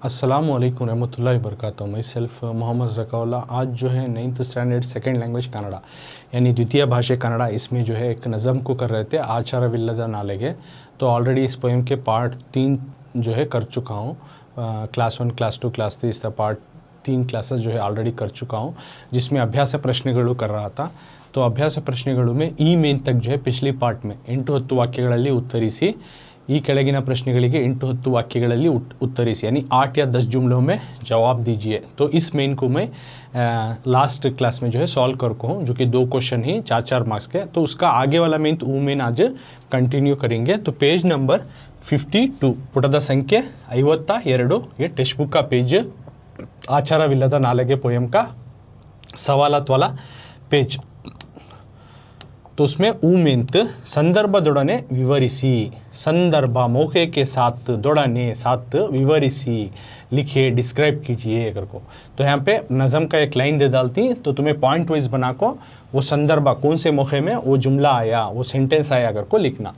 अस्सलामुअलैकुम रहमतुल्लाहि वबरकातुहू। My self Mohammad Zakaullah. आज जो है 9th standard second language Kannada यानी द्वितीय भाषा कन्नड़ा, इसमें जो है एक नज़म को कर रहे थे, आचारविಲ್ಲದ नालेगे। तो ऑलरेडी इस पोएम के पार्ट 3 जो है कर चुका हूँ। क्लास 1, क्लास 2, क्लास 3 इसका पार्ट 3 क्लासेस जो है ऑलरेडी कर चुका हूँ, जिसमें अभ्यास प्रश्ನೆಗಳು कर रहा था। तो अभ्यास ಪ್ರಶ್ನೆಗಳು में ಈ ಮೇನ್ तक जो है पिछली पार्ट में 8-10 ವಾಕ್ಯಗಳಲ್ಲಿ ಉತ್ತರಿಸಿ, ಈ ಕೆಳಗಿನ ಪ್ರಶ್ನೆಗಳಿಗೆ 8-10 वाक्यಗಳಲ್ಲಿ उत्तरिಸಿ, यानी 8 या 10 जुमलों में जवाब दीजिए। तो इस मेन को मैं लास्ट क्लास में जो है सॉल्व कर को हूँ, जो कि 2 क्वेश्चन ही 4-4 मार्क्स के। तो उसका आगे वाला मेन वो मेन आज कंटिन्यू करेंगे। तो पेज नंबर 52 ಪುಟದ ಸಂಖ್ಯೆ 52, ये टेक्स्ट बुक का पेज, आचारविಲ್ಲದ नालेगे पोएम का सवालत वाला पेज। तो उसमें ऊमेंत संदर्भदೊಡನೆ विवरिसी, संदर्भ मौके के साथ दೊಡನೆ साथ विवरिसी, लिखिए, डिस्क्राइब कीजिए अगर को। तो यहाँ पे नज़म का एक लाइन दे डालती, तो तुम्हें पॉइंट वाइज बना को वो संदर्भ कौन से मौके में वो जुमला आया, वो सेंटेंस आया अगर को लिखना।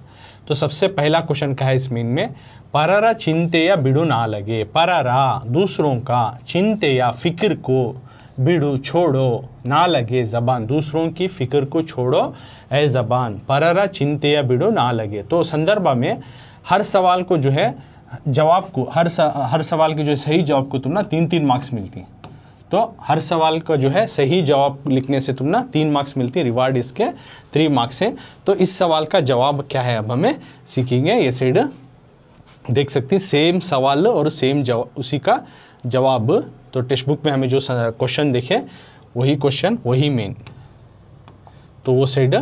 तो सबसे पहला क्वेश्चन क्या है इस मीन में, परर चिंतेಯ बिडु ना लगे। परर दूसरों का, चिंतेಯ फिक्र को, बिडु छोड़ो, ना लगे ज़बान, दूसरों की फ़िक्र को छोड़ो ए ज़बान। परर चिंतेಯ बिडु ना लगे। तो संदर्भ में हर सवाल को जो है जवाब को, हर सवाल के जो है सही जवाब को तुम ना 3-3 मार्क्स मिलती। तो हर सवाल का जो है सही जवाब लिखने से तुम ना 3 मार्क्स मिलती, रिवार्ड इसके 3 मार्क्स हैं। तो इस सवाल का जवाब क्या है अब हमें सीखेंगे। ये साइड देख सकती, सेम सवाल और सेम जवाब, उसी का जवाब। तो टेक्स्ट बुक में हमें जो क्वेश्चन देखे वही क्वेश्चन वही मेन। तो वो साइड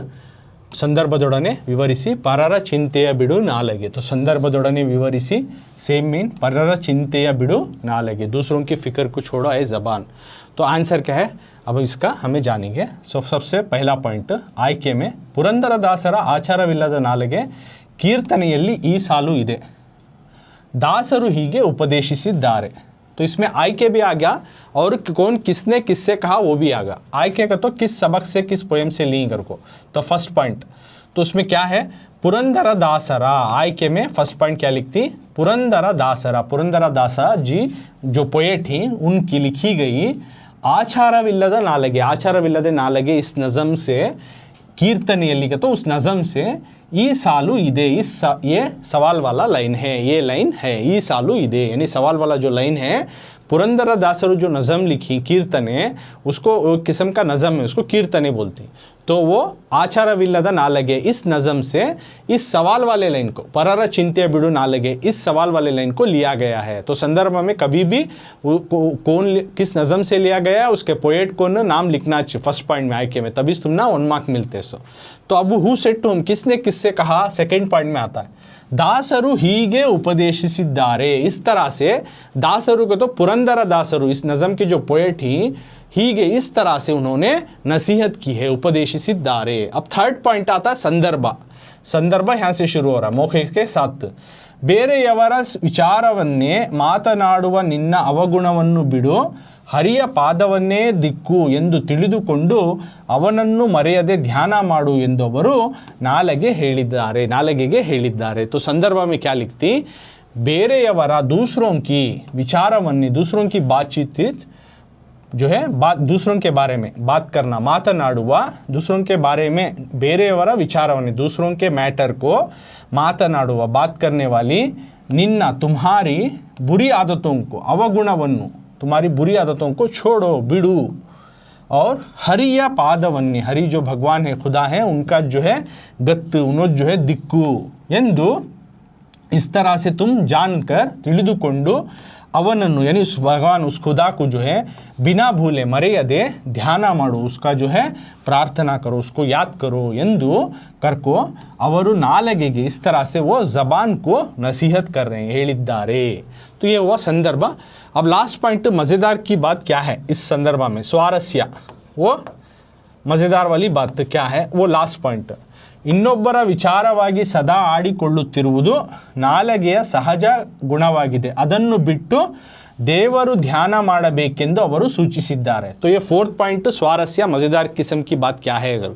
संदर्भದೊಡನೆ ವಿವರಿಸಿ, ಪರರ ಚಿಂತೆಯ ಬಿಡು ನಾಲಗೆ। तो संदर्भದೊಡನೆ विवरिसी सेम मीन, परर चिंतेಯ बिडु नालगे, दूसरों की फिक्र को छोड़ो ए ज़बान। तो आंसर क्या है अब इसका हमें जानेंगे। सो सबसे पहला पॉइंट आಯ್ಕೆ में ಪುರಂದರದಾಸರ ಆಚಾರವಿಲ್ಲದ ನಾಲೆಗೆ ಕೀರ್ತನೆಯಲ್ಲಿ ಈ ಸಾಲು ಇದೆ, दासರು ಹೀಗೆ ಉಪದೇಶಿಸಿದ್ದಾರೆ। तो इसमें आಯ್ಕೆ भी आ गया और कौन किसने किससे कहा वो भी आ गया। आಯ್ಕೆ का तो किस सबक से, किस पोएम से ली कर को। तो फर्स्ट पॉइंट तो उसमें क्या है, पुरंदरदासरा। आಯ್ಕೆ में फर्स्ट पॉइंट क्या लिखती, पुरंदरदासरा, पुरंदरदास जी जो पोएट ही उनकी लिखी गई आचारविಲ್ಲದ नालगे, आचारविಲ್ಲದ नालगे इस नज़म से, कीर्तनिಯಲ್ಲಿ का तो उस नज़म से ई सालू इदे, ये सवाल वाला लाइन है, ये लाइन है ई सालू इदे, यानी सवाल वाला जो लाइन है। पुरंदरदासರು जो नज़म लिखी कीर्तने, उसको किस्म का नज़म है, उसको कीर्तने बोलती। तो वो आचारविಲ್ಲದ नालगे इस नज़म से इस सवाल वाले लाइन को, परर चिंतेಯ बिडु नालगे इस सवाल वाले लाइन को लिया गया है। तो संदर्भ में कभी भी कौन किस नज़म से लिया गया है उसके पोएट को नाम लिखना चाहिए फर्स्ट पॉइंट में आಯ್ಕೆ में, तभी तुम ना 1 मार्क मिलते। सो तो अब हु सेड टू होम, किसने किससे कहा, सेकेंड पॉइंट में आता है। दासರು ಹೀಗೆ ಉಪದೇಶಿಸಿದ್ದಾರೆ, इस तरह से दासರು को तो पुरंदरदासರು इस नज़म के जो पोएट ही हीगे इस तरह से उन्होंने नसीहत की है, उपदेशिसिद्धारे। अब थर्ड पॉइंट आता है संदर्भ। संदर्भ यहाँ से शुरू हो रहा है मौके के साथ। ಬೇರೆಯವರ ವಿಚಾರವನ್ನೇ ಮಾತನಾಡುವ ನಿನ್ನ ಅವಗುಣವನ್ನು ಬಿಡು, ಹರಿಯ ಪಾದವನ್ನೇ ದಿಕ್ಕು ಎಂದು ತಿಳಿದುಕೊಂಡು ಅವನನ್ನು ಮರೆಯದೆ ಧ್ಯಾನ ಮಾಡು ಎಂದು ಅವರು ನಾಲಗೆಗೆ ಹೇಳಿದ್ದಾರೆ। तो संदर्भ में क्या लिखती, ಬೇರೆಯವರ दूसरों की विचारवन्नी, दूसरों की बातचीत जो है, बात दूसरों के बारे में बात करना, ಮಾತನಾಡುವ दूसरों के बारे में, ಬೇರೆಯವರ ವಿಚಾರವನ್ನಿ दूसरों के मैटर को, ಮಾತನಾಡುವ बात करने वाली, निन्न तुम्हारी बुरी आदतों को, अवगुणवन्नु तुम्हारी बुरी आदतों को छोड़ो बिडू, और हरिय पादवन्नी, हरि जो भगवान है, खुदा है, उनका जो है गत्त, उन्होंने जो है दिक्कु ಎಂದು इस तरह से तुम जानकर ತಿಳಿದುಕೊಂಡು ಅವನನ್ನು, यानी उस भगवान उस खुदा को जो है बिना भूले मरेयदे ध्यान माडो, उसका जो है प्रार्थना करो, उसको याद करो ಎಂದು करको ಅವರು ನಾಲಗೆಗೆ, इस तरह से वो ज़बान को नसीहत कर रहे हैं, ಹೇಳಿದ್ದಾರೆ। तो ये हुआ संदर्भ। अब लास्ट पॉइंट मज़ेदार की बात क्या है इस संदर्भ में, स्वारस्य, वो मज़ेदार वाली बात क्या है, वो लास्ट पॉइंट। ಇನ್ನೊಬ್ಬರ ವಿಚಾರವಾಗಿ ಸದಾ ಆಡಿಕೊಳ್ಳುತ್ತಿರುವುದು ನಾಲಗೆಯ ಸಹಜ ಗುಣವಾಗಿದೆ, ಅದನ್ನು ಬಿಟ್ಟು ದೇವರು ಧ್ಯಾನ ಮಾಡಬೇಕೆಂದು ಅವರು ಸೂಚಿಸಿದ್ದಾರೆ। तो ये फोर्थ पॉइंट स्वारस्य मज़ेदार किस्म की बात क्या है अगर,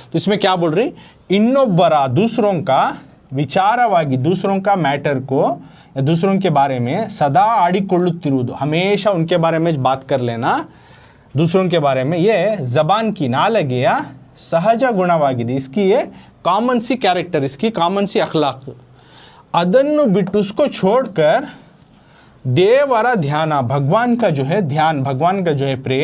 तो इसमें क्या बोल रही, ಇನ್ನೊಬ್ಬರ दूसरों का विचारवागी दूसरों का मैटर को या दूसरों के बारे में सदा आडिಕೊಳ್ಳುತ್ತಿರುವುದು, हमेशा उनके बारे में बात कर लेना दूसरों के बारे में, ये ज़बान की नालಗೆಯ सहज गुणवाಗಿದೆ, इसकी ये कॉमन सी कैरेक्टर, इसकी कॉमन सी अखलाक। ಅದನ್ನು ಬಿಟ್ಟು उसको छोड़कर देवरा ध्यान, भगवान का जो है ध्यान, भगवान का जो है प्रे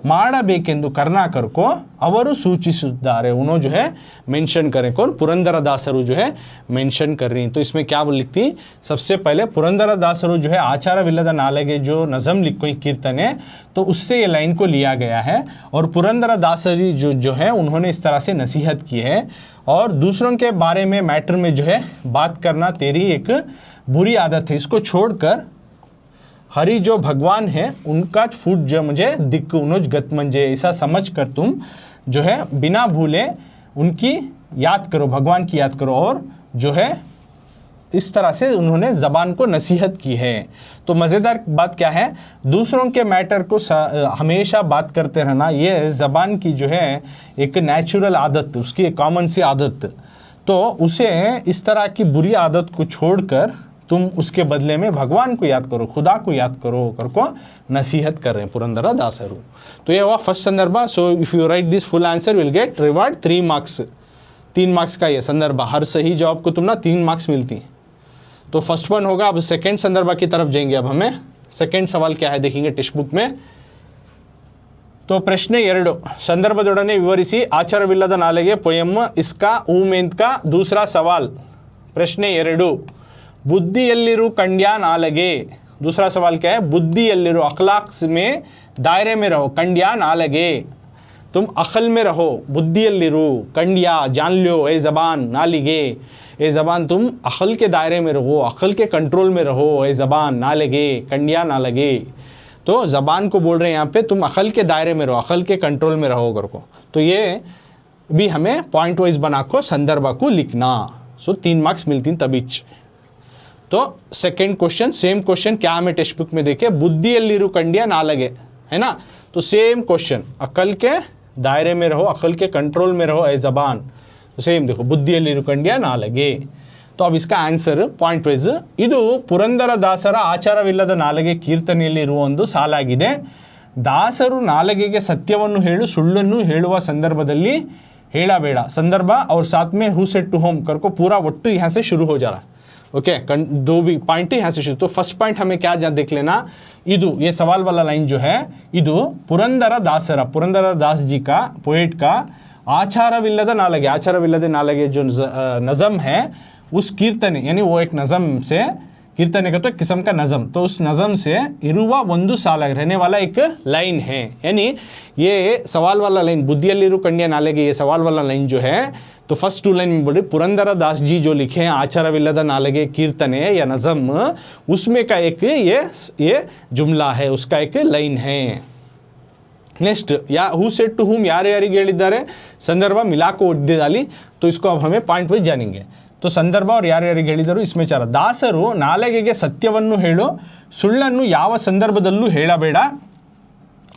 ಮಾಡಬೇಕೆಂದು ಕರುಣಾಕರको ಅವರು सूचिಸುತ್ತಾರೆ, उन्होंने जो है मेंशन करें, कौन, पुरंदरदासरु जो है मेंशन कर रही हैं। तो इसमें क्या लिखती, सबसे पहले पुरंदरदासरु जो है आचारविಲ್ಲದ नालगे जो नज़म लिखी कीर्तन है, तो उससे ये लाइन को लिया गया है। और पुरंदरदासरी जो है उन्होंने इस तरह से नसीहत की है, और दूसरों के बारे में मैटर में जो है बात करना तेरी एक बुरी आदत है, इसको छोड़कर हरि जो भगवान है उनका फूट जो मुझे दिक्क उनोज गत मंजे, ऐसा समझ कर तुम जो है बिना भूले उनकी याद करो, भगवान की याद करो। और जो है इस तरह से उन्होंने ज़बान को नसीहत की है। तो मज़ेदार बात क्या है, दूसरों के मैटर को हमेशा बात करते रहना, ये ज़बान की जो है एक नेचुरल आदत, उसकी एक कॉमन सी आदत। तो उसे इस तरह की बुरी आदत को छोड़कर तुम उसके बदले में भगवान को याद करो, खुदा को याद करो करको नसीहत कर रहे हैं पुरंदरदासरु। तो ये हुआ फर्स्ट संदर्भ। So if you right this full answer will get reward 3 marks, 3 marks का ये संदर्भ, हर सही जवाब को तुम ना 3 मार्क्स मिलती। तो फर्स्ट वन होगा। अब सेकेंड संदर्भ की तरफ जाएंगे। अब हमें सेकेंड सवाल क्या है देखेंगे टेक्स्ट बुक में। तो प्रश्न 2, संदर्भदೊಡನೆ विवरिಸಿ आचारविಲ್ಲದ नालगे पोयम इसका ऊमेंत का दूसरा सवाल। प्रश्न 2, बुद्धियल्लिरु कंड्या नालगे, दूसरा सवाल क्या है, बुद्धियल्लिरु, अखलाक में दायरे में रहो, कंड्या नालगे, तुम अकल में रहो, बुद्धियल्लिरु, कंड्या जान लो, ए ज़बान, नालिगे, ए ज़बान तुम अकल के दायरे में रहो, अकल के कंट्रोल में रहो, ए ज़बान, नालगे, कंड्या नालगे। तो ज़बान को बोल रहे हैं यहाँ पे तुम अकल के दायरे में रहो, अकल के कंट्रोल में रहो करको। तो ये भी हमें पॉइंट वाइज बना को संदर्भ को लिखना। सो 3 मार्क्स मिलती हैं तभी। तो सेकेंड क्वेश्चन, सेम क्वेश्चन क्या हमें टेक्स्ट बुक में देखे, बुद्धियल्लिरु कंड्या नालगे, है ना। तो सेम क्वेश्चन, अकल के दायरे में रहो, अकल के कंट्रोल में रहो, ए ज़बान। तो सेम देखो, बुद्धियल्लिरु कंड्या नालगे। तो अब इसका आंसर ಪಾಯಿಂಟ್ ವೈಸ್, ಇದು ಪುರಂದರದಾಸರ ಆಚಾರವಿಲ್ಲದ ನಾಲಗೆ ಕೀರ್ತನೆಯಲ್ಲಿರುವ ಒಂದು ಸಾಲಾಗಿದೆ। ದಾಸರು ನಾಲಗೆಗೆ ಸತ್ಯವನ್ನು ಹೇಳು ಸುಳ್ಳನ್ನು ಹೇಳುವ ಸಂದರ್ಭದಲ್ಲಿ ಹೇಳಬೇಡ, संदर्भ और साथ में हु सेड टू होम करको पूरा वट्टू यहाँ से शुरू हो जा रहा है। ओके, 2 भी पॉइंट यहाँ से शुरू। तो फर्स्ट पॉइंट हमें क्या देख लेना, इदु ये सवाल वाला लाइन जो है, इदु पुरंदरदासर, पुरंदरदास जी का, पोएट का आचारविಲ್ಲದ नालगे, आचारविಲ್ಲದ नालगे जो नज़म है उस कीर्तने, यानी वो एक नज़म से, कीर्तने का तो एक किस्म का नज़म, तो उस नज़म से इरुवा वंदु साल रहने वाला एक लाइन है। यानी ये सवाल वाला लाइन, बुद्धियल्लिरु कंड्या नालगे, ये सवाल वाला लाइन जो है, तो फर्स्ट 2 लाइन में बोल रहे पुरंदरदास जी जो लिखे हैं आचारविಲ್ಲದ नालगे कीर्तने या नज़म, उसमें का एक ये जुमला है, उसका एक लाइन है। नेक्स्ट, या हु सेड टू हुम, यार यारिगे ಹೇಳಿದ್ದಾರೆ, संदर्भ मिला को ಒಡ್ಡಿ डाली। तो इसको अब हमें पॉइंट वाइज जानेंगे। तो संदर्भ और ಯಾರ್ಯಾರಿಗೆ ಹೇಳಿದರು इसमें 4, ದಾಸರು ನಾಲಗೆಗೆ ಸತ್ಯವನ್ನು ಹೇಳು ಸುಳ್ಳನ್ನು ಯಾವ ಸಂದರ್ಭದಲ್ಲೂ ಹೇಳಬೇಡ,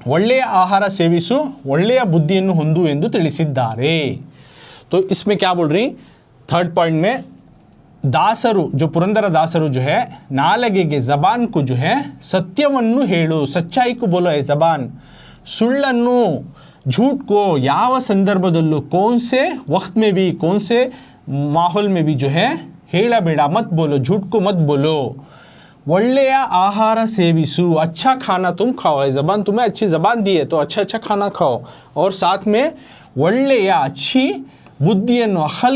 ಒಳ್ಳೆಯ ಆಹಾರ ಸೇವಿಸು, ಒಳ್ಳೆಯ ಬುದ್ಧಿಯನ್ನು ಹೊಂದು ಎಂದು ತಿಳಿಸಿದ್ದಾರೆ। तो इसमें क्या बोल रही, थर्ड पॉइंट में दासरु जो पुरंदरदासरु जो है नालगे ज़बान को जो है सत्यवन्नु हेळु, सच्चाई को बोलो है ज़बान, सुಳ್ಳನ್ನು, झूठ को ಯಾವ संदर्भदಲ್ಲೂ, कौन से वक्त में भी, कौन से माहौल में भी जो है ಹೇಳಬೇಡ, मत बोलो, झूठ को मत बोलो। ಒಳ್ಳೆಯ आहार सेविसु, अच्छा खाना तुम खाओ, है ज़बान तुम्हें अच्छी ज़बान दी है तो अच्छा अच्छा खाना खाओ। और साथ में ಒಳ್ಳೆಯ अच्छी बुद्धिಯನ್ನು, अकल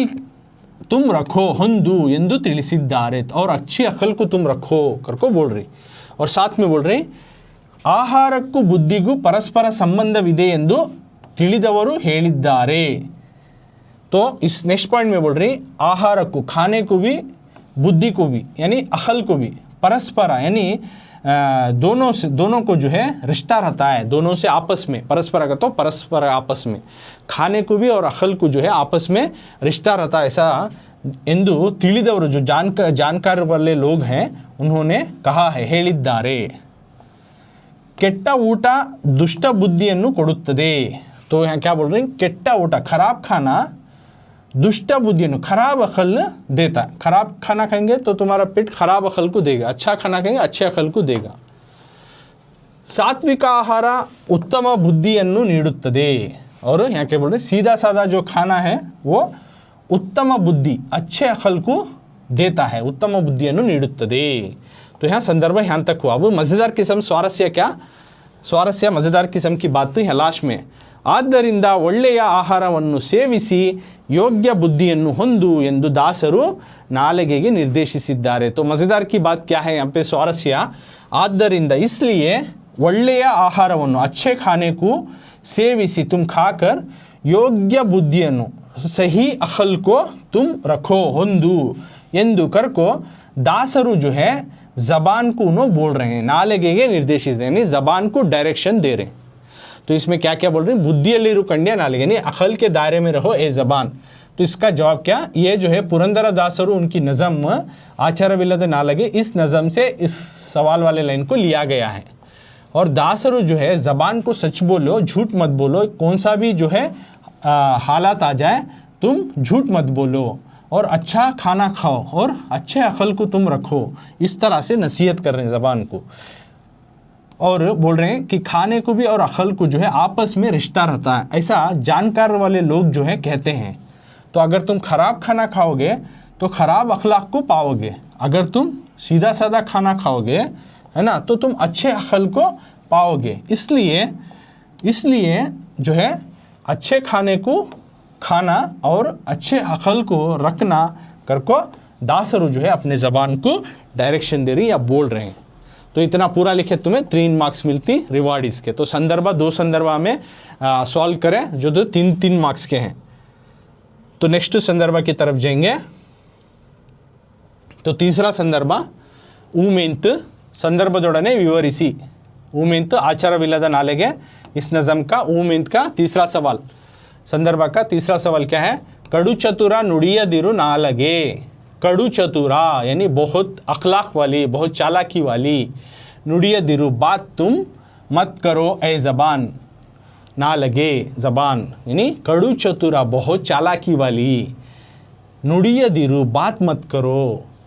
तुम रखो, ಹೊಂದು ಎಂದು ತಿಳಿಸಿದ್ದಾರೆ, और अच्छी अकल को तुम रखो करको बोल रही। और साथ में बोल रही ಆಹಾರಕ್ಕೂ ಬುದ್ಧಿಗೂ ಪರಸ್ಪರ ಸಂಬಂಧವಿದೆ ಎಂದು ತಿಳಿದವರು ಹೇಳಿದ್ದಾರೆ। तो इस नेक्स्ट पॉइंट में बोल रही आहारಕ್ಕೂ, खाने को भी, बुद्धि को भी, यानी अकल को भी, परस्पर यानी दोनों को जो है रिश्ता रहता है, दोनों से आपस में, परस्पर का तो परस्पर आपस में, खाने को भी और अकल को जो है आपस में रिश्ता रहता है, ऐसा ಎಂದು ತಿಳಿದವರು जो जानकार वाले लोग हैं उन्होंने कहा है, ಹೇಳಿದ್ದಾರೆ। ಕೆಟ್ಟ ಊಟ ದುಷ್ಟ ಬುದ್ಧಿಯನ್ನು ಕೊಡುತ್ತದೆ। तो यहाँ क्या बोल रहे हैं, ಕೆಟ್ಟ ಊಟ, खराब खाना दुष्ट बुद्धिಯನ್ನು खराब अकल देता है। खराब खाना खाएंगे तो तुम्हारा पेट खराब अकल को देगा, अच्छा खाना खाएंगे अच्छे अकल को देगा। सात्विक आहार उत्तम बुद्धिಯನ್ನು ನೀಡುತ್ತದೆ, और यहाँ क्या बोल रहे हैं, सीधा साधा जो खाना है वो उत्तम बुद्धि अच्छे अकल को देता है, उत्तम बुद्धिಯನ್ನು ನೀಡುತ್ತದೆ। तो यहाँ संदर्भ यहाँ तक हुआ। अब मज़ेदार किस्म स्वारस्य क्या, स्वारस्य मज़ेदार किस्म की बात है लास्ट में। ಆದ್ದರಿಂದ ಒಳ್ಳೆಯ ಆಹಾರವನ್ನು ಸೇವಿಸಿ ಯೋಗ್ಯ ಬುದ್ಧಿಯನ್ನು ಹೊಂದು ಎಂದು ದಾಸರು ನಾಲಿಗೆಗೆ ನಿರ್ದೇಶಿಸಿದ್ದಾರೆ। तो मज़ेदार की बात क्या है यहाँ पे स्वारस्य, ಆದ್ದರಿಂದ इसलिए ಒಳ್ಳೆಯ ಆಹಾರವನ್ನು अच्छे खाने को सेविसी तुम खाकर योग्य बुद्धिಯನ್ನು सही अकल को तुम रखो ಹೊಂದು ಎಂದು ಕರ್को दासरू जो है ज़बान को उन्होंने बोल रहे हैं, नालिगे निर्देशित यानी ज़बान को डायरेक्शन दे रहे हैं। तो इसमें क्या क्या बोल रहे हैं, बुद्धियल्लिरु कंड्या नालिगे यानी अकल के दायरे में रहो ए ज़बान। तो इसका जवाब क्या, ये जो है पुरंदर दासरू उनकी नज़म आचारविಲ್ಲದ नालिगे इस नज़म से इस सवाल वाले लाइन को लिया गया है। और दासरू जो है ज़बान को सच बोलो झूठ मत बोलो, कौन सा भी जो है हालात आ जाए तुम झूठ मत बोलो और अच्छा खाना खाओ और अच्छे अकल को तुम रखो, इस तरह से नसीहत कर रहे हैं ज़बान को। और बोल रहे हैं कि खाने को भी और अकल को जो है आपस में रिश्ता रहता है, ऐसा जानकार वाले लोग जो है कहते हैं। तो अगर तुम खराब खाना खाओगे तो खराब अखलाक को पाओगे, अगर तुम सीधा साधा खाना खाओगे है ना तो तुम अच्छे अकल को पाओगे। इसलिए जो है अच्छे खाने को खाना और अच्छे अकल को रखना करको दासरू जो है अपने ज़बान को डायरेक्शन दे रही या बोल रहे हैं। तो इतना पूरा लिखे तुम्हें 3 मार्क्स मिलती रिवार्ड इसके। तो संदर्भ 2 संदर्भ में सॉल्व करें जो 3 मार्क्स के हैं। तो नेक्स्ट संदर्भ की तरफ जाएंगे। तो तीसरा संदर्भ ऊमेंत ಸಂದರ್ಭದೊಡನೆ ವಿವರಿಸಿ, ऊमेंत आचारविಲ್ಲದ नालिगे इस नज़म का ऊमेंत का तीसरा सवाल। संदर्भ का तीसरा सवाल क्या है, कड़ु चतुरा नुड़ियदिरु नालगे, कड़ु चतुरा यानी बहुत अखलाक वाली बहुत चालाकी वाली, नुड़ियदिरु बात तुम मत करो ए ज़बान, नालगे ज़बान यानी कड़ु चतुरा बहुत चालाकी वाली, नुड़ियदिरु बात मत करो,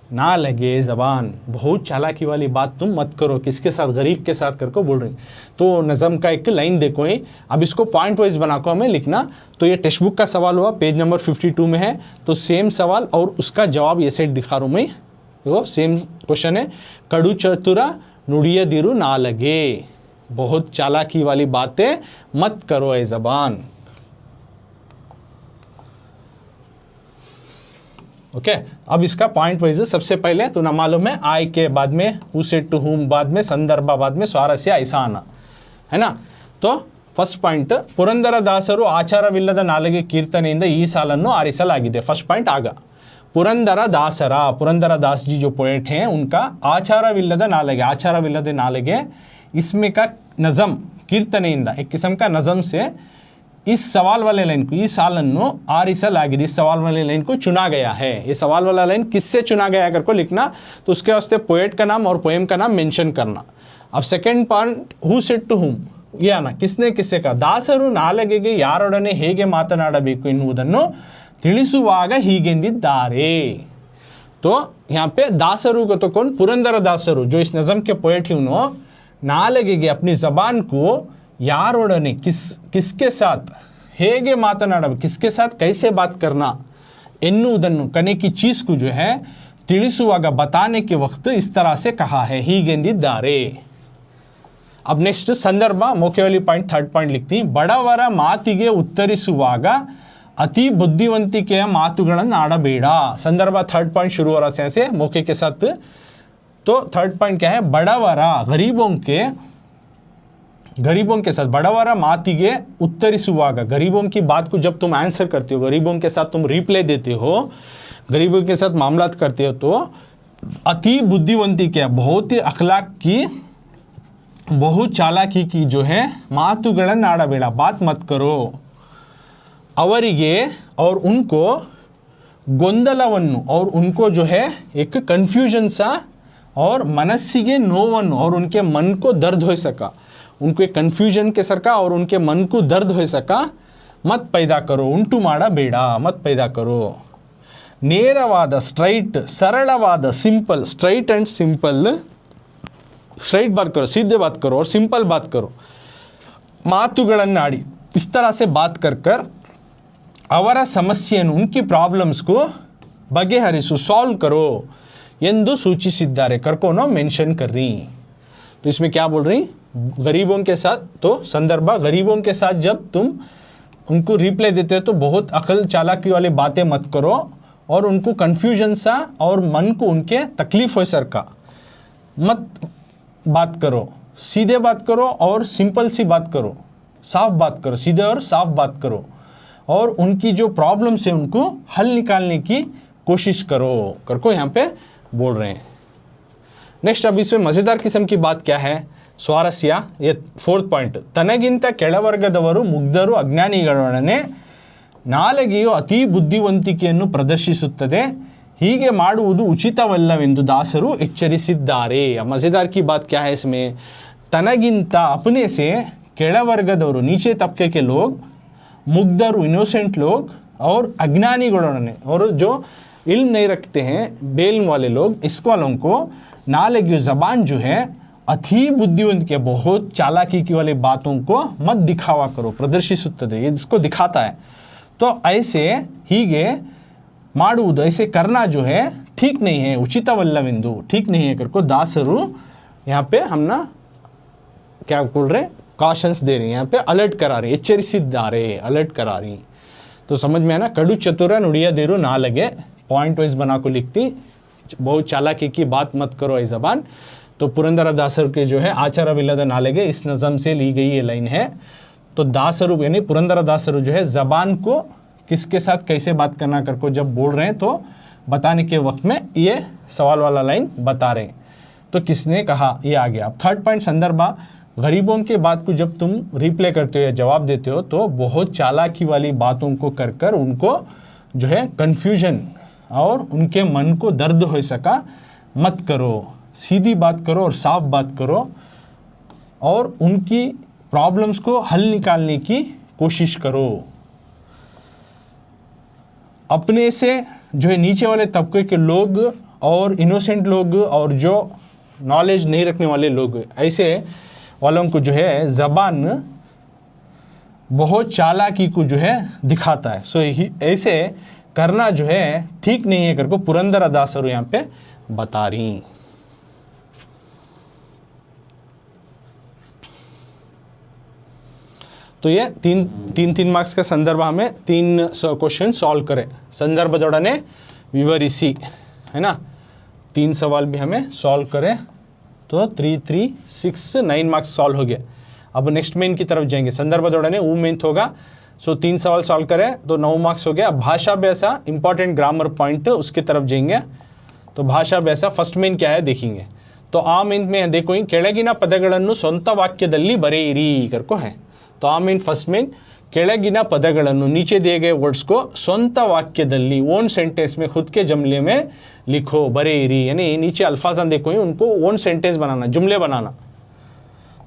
ना लगे ज़बान बहुत चालाकी वाली बात तुम मत करो, किसके साथ, गरीब के साथ करके बोल रही। तो नज़म का एक लाइन देखो ही, अब इसको पॉइंट वाइज बना को हमें लिखना। तो ये टेक्स्ट बुक का सवाल हुआ, पेज नंबर 52 में है। तो सेम सवाल और उसका जवाब ये सेट दिखा रहा हूँ मैं, देखो सेम क्वेश्चन है, कड़ु चतुरा नुड़ियदिरु ना लगे, बहुत चालाकी वाली बातें मत करो ए ज़बान। ओके अब इसका पॉइंट वाइज सबसे पहले तो ना मालूम है आई के बाद में हु सेड टू हुम बाद में संदर्भ बाद में स्वारस्य ऐसा आना है ना। तो फर्स्ट पॉइंट ಪುರಂದರದಾಸರು ಆಚಾರವಿಲ್ಲದ ನಾಲಿಗೆ ಕೀರ್ತನೆಯಿಂದ ಈ ಸಾಲನ್ನು ಆರಿಸಲಾಗಿದೆ। फर्स्ट पॉइंट आगा पुरंदरदास जी जो पोएट हैं उनका आचारविಲ್ಲದ नालिगे, आचारविಲ್ಲದ नालिगे इसमें का नज़म कीर्तनेಯಿಂದ एक किस्म का नज़म से इस सवाल वाले लाइन को इस सालನ್ನು ಆರಿಸಲಾಗಿದೆ, इस सवाल वाले लाइन को चुना गया है। ये सवाल वाला लाइन किससे चुना गया करके लिखना, तो उसके वास्ते पोएट का नाम और पोएम का नाम मेंशन करना। अब second point who said to whom, ये आना किसने किससे कहा, ದಾಸರು ನಾಲಿಗೆಗೆ ಯಾರೊಡನೆ ಹೇಗೆ ಮಾತನಾಡಬೇಕು ಎನ್ನುವುದನ್ನು ತಿಳಿಸುವಾಗ ಹೀಗೆಂದಿದ್ದಾರೆ। तो यहाँ पे दासरू को तो कौन, पुरंदरदासರು जो इस नज़म के पोएट ही उन्होंने नालिಗೆಗೆ अपनी ज़बान को यारोड़ने किसके साथ हेगे मातनाड़ किसके साथ कैसे बात करना एन्नुವುದನ್ನು कने की चीज़ को जो है ತಿಳಿಸುವಾಗ बताने के वक्त इस तरह से कहा है ಹೀಗೆಂದಿದ್ದಾರೆ। अब नेक्स्ट संदर्भ मुख्य वाली पॉइंट थर्ड पॉइंट लिखती, ಬಡವರ ಮಾತಿಗೆ ಉತ್ತರಿಸುವಾಗ अति बुद्धिवंतिಕೆಯ ಮಾತುಗಳನ್ನು ಆಡಬೇಡ। संदर्भ थर्ड पॉइंट शुरू हो रहा है मौके के साथ। तो थर्ड पॉइंट क्या है, बड़वरा गरीबों के साथ बड़वरा मातिगे उत्तरिसुवागा, गरीबों की बात को जब तुम आंसर करते हो, गरीबों के साथ तुम रिप्लाई देते हो, गरीबों के साथ मामलात करते हो, तो अति बुद्धिवंती क्या बहुत ही अखलाक की बहुत चालाकी की जो है मातुಗಳನ್ನು ಆಡಬೇಡ बात मत करो। ಅವರಿಗೆ और उनको ಗೊಂದಲವನ್ನು और उनको जो है एक कन्फ्यूजन सा और मनस्सिಗೆ ನೋವನ್ನು और उनके मन को दर्द हो सका, उनको एक कन्फ्यूजन के सर का और उनके मन को दर्द हो सका ಮತ್ ಪೈದಾ ಕರೋ, ಉಂಟು ಮಾಡಬೇಡ, ಮತ್ ಪೈದಾ ಕರೋ. ನೇರವಾದ, ಸ್ಟ್ರೈಟ್, ಸರಳವಾದ, simple, straight and simple, straight बात करो, सीधे बात करो और सिंपल बात करो. ಮಾತುಗಳನ್ನಾಡಿ, इस तरह से बात कर कर ಅವರ ಸಮಸ್ಯೆಯನ್ನು, उनकी प्रॉब्लम्स को ಬಗೆಹರಿಸು, सॉल्व करो ಎಂದು ಸೂಚಿಸಿದ್ದಾರೆ. ಕರ್ಕೋನೋ मेंशन कर रही. तो इसमें क्या बोल रही, गरीबों के साथ, तो संदर्भ गरीबों के साथ जब तुम उनको रिप्लाई देते हो तो बहुत अकल चालाकी वाली बातें मत करो और उनको कन्फ्यूजन सा और मन को उनके तकलीफ हो सर का मत बात करो. सीधे बात करो और सिंपल सी बात करो, साफ बात करो, सीधे और साफ बात करो और उनकी जो प्रॉब्लम्स है उनको हल निकालने की कोशिश करो. करको यहाँ पे बोल रहे हैं. नेक्स्ट अब इसमें मज़ेदार किस्म की बात क्या है, स्वारस्य, ये 4th पॉइंट. ತನಗಿಂತ ಕೆಳವರ್ಗದವರು ಮುಗ್ಧರು ಅಜ್ಞಾನಿಗಳೊಡನೆ ನಾಲಿಗೆಯು ಅತಿ ಬುದ್ಧಿವಂತಿಕೆಯನ್ನು ಪ್ರದರ್ಶಿಸುತ್ತದೆ. ಹೀಗೆ ಮಾಡುವುದು ಉಚಿತವಲ್ಲವೆಂದು ದಾಸರು ಎಚ್ಚರಿಸಿದ್ದಾರೆ. मज़ेदार की बात क्या है इसमें, तनगिंत अपने से ಕೆಳವರ್ಗದವರು, नीचे तबके के लोग, मुग्धರು, इनोसेंट लोग और अज्ञानिಗಳೊಡನೆ, और जो इल्म नहीं रखते हैं, बेइल्म वाले लोग, इस वालों को नालगी ज़बान जो है अति बुद्धिवंत के, बहुत चालाकी की वाली बातों को मत दिखावा करो. प्रदर्शिಸುತ್ತದೆ, इसको दिखाता है. तो ऐसे हीगे ಮಾಡುವುದು, ऐसे करना जो है ठीक नहीं है, उचितवल्लवेंदु, ठीक नहीं है करको दासರು यहाँ पे हम ना क्या बोल रहे, कॉशंस दे रही हैं, यहाँ पे अलर्ट करा रही, ಎಚ್ಚರಿಸಿದ್ದಾರೆ, अलर्ट करा रही. तो समझ में है ना. कड़ु चतुर नुड़ियदेरु नालगे, पॉइंट वाइज बना को लिखती, बहुत चालाकी की बात मत करो ऐ ज़बान. तो पुरंदरदासर के जो है आचारविಲ್ಲದ नालगे इस नज़म से ली गई ये लाइन है. तो दासरू यानी पुरंदरदासरू जो है ज़बान को किसके साथ कैसे बात करना करको जब बोल रहे हैं तो बताने के वक्त में ये सवाल वाला लाइन बता रहे हैं. तो किसने कहा, ये आ गया. अब 3rd पॉइंट संदर्भ, गरीबों के बात को जब तुम रिप्लाई करते हो या जवाब देते हो तो बहुत चालाकी वाली बातों को कर कर उनको जो है कन्फ्यूजन और उनके मन को दर्द हो सका मत करो. सीधी बात करो और साफ बात करो और उनकी प्रॉब्लम्स को हल निकालने की कोशिश करो. अपने से जो है नीचे वाले तबके के लोग और इनोसेंट लोग और जो नॉलेज नहीं रखने वाले लोग, ऐसे वालों को जो है ज़बान बहुत चालाकी को जो है दिखाता है. सो ऐसे करना जो है ठीक नहीं है करको पुरंदरदासರು यहाँ पे बता रही. तो ये तीन मार्क्स का संदर्भ हमें 3 क्वेश्चन सॉल्व करें. संदर्भ जोड़ने विवरिसी है ना, 3 सवाल भी हमें सॉल्व करें तो 3, 3, 6, 9 मार्क्स सॉल्व हो गए. अब नेक्स्ट मेन की तरफ जाएंगे. संदर्भ जोड़ने वो मेन होगा. सो 3 सवाल सॉल्व करें तो 9 मार्क्स हो गया. भाषा अभ्यास इंपॉर्टेंट ग्रामर पॉइंट उसकी तरफ जाएंगे. तो भाषा अभ्यास फर्स्ट मेन क्या है देखेंगे. तो आ मेन में देखो ಕೆಳಗಿನ ಪದಗಳನ್ನು ಸ್ವಂತ ವಾಕ್ಯದಲ್ಲಿ ಬರೆಯಿರಿ करको है. तो आ मेन फर्स्ट मेन ಕೆಳಗಿನ ಪದಗಳನ್ನು, नीचे दिए गए वर्ड्स को स्ವಂತ वाक्यದಲ್ಲಿ, ओन सेंटेंस में, खुद के जुमले में लिखो, बरेरी, यानी नीचे अल्फाज देखो ही उनको ओन सेंटेंस बनाना, जुमले बनाना.